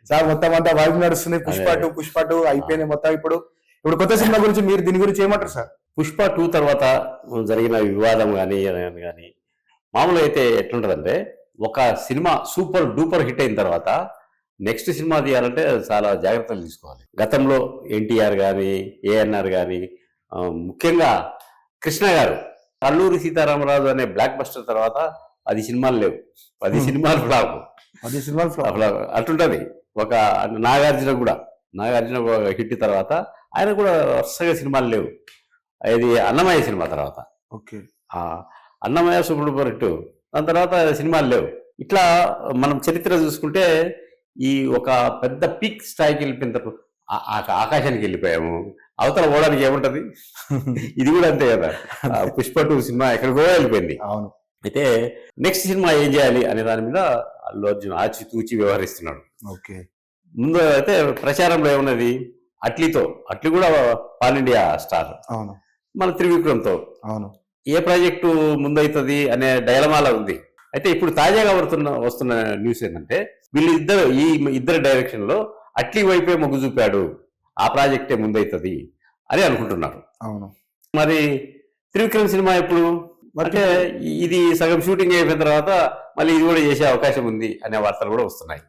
Sir మొత్తం అంతా vibe నడుస్తుంది. పుష్ప టూ అయిపోయింది మొత్తం. ఇప్పుడు ఇప్పుడు కొత్త సినిమా గురించి మీరు దీని గురించి ఏమంటారు సార్? పుష్ప 2 తర్వాత జరిగిన వివాదం కానీ మామూలుగా అయితే ఎట్లుంటుందంటే, ఒక సినిమా సూపర్ డూపర్ హిట్ అయిన తర్వాత నెక్స్ట్ సినిమా తీయాలంటే చాలా జాగ్రత్తలు తీసుకోవాలి. గతంలో ఎన్టీఆర్ కానీ ఏఎన్ఆర్ కానీ ముఖ్యంగా కృష్ణ గారు అల్లూరి సీతారామరాజు అనే బ్లాక్ బస్టర్ తర్వాత 10 సినిమాలు లేవు, 10 సినిమాలు ఫ్లాప్, 10 సినిమాలు అట్లుంటది. ఒక నాగార్జున హిట్ తర్వాత ఆయన కూడా వరుసగా సినిమాలు లేవు. ఇది అన్నమయ్య సినిమా తర్వాత, okay, Annamayya super duper hit, దాని తర్వాత సినిమాలు లేవు. ఇట్లా మనం చరిత్ర చూసుకుంటే ఈ ఒక పెద్ద పీక్ స్థాయికి వెళ్ళిపోయిన తర్వాత ఆకాశానికి వెళ్ళిపోయాము. అవతల పోవడానికి ఏముంటది? ఇది కూడా అంతే కదా. పుష్ప 2 సినిమా ఎక్కడికో వెళ్ళిపోయింది. అవును. అయితే నెక్స్ట్ సినిమా ఏం చేయాలి అనే దాని మీద అల్లు అర్జున్ ఆచితూచి వ్యవహరిస్తున్నాడు. ఓకే. ముందు అయితే ప్రచారంలో ఏమున్నది, అట్లీ కూడా పాన్ ఇండియా స్టార్, అవును, మన త్రివిక్రమ్తో, అవును, ఏ ప్రాజెక్టు ముందవుతుంది అనే డైలమాలా ఉంది. అయితే ఇప్పుడు తాజాగా వస్తున్న న్యూస్ ఏంటంటే, ఈ ఇద్దరు డైరెక్షన్ లో అట్లీ వైపే మొగ్గు చూపాడు, ఆ ప్రాజెక్టే ముందవుతుంది అని అనుకుంటున్నారు. అవును. మరి త్రివిక్రమ్ సినిమా ఎప్పుడు అంటే, ఇది సగం షూటింగ్ అయిపోయిన తర్వాత మళ్ళీ ఇది కూడా చేసే అవకాశం ఉంది అనే వార్తలు కూడా వస్తున్నాయి.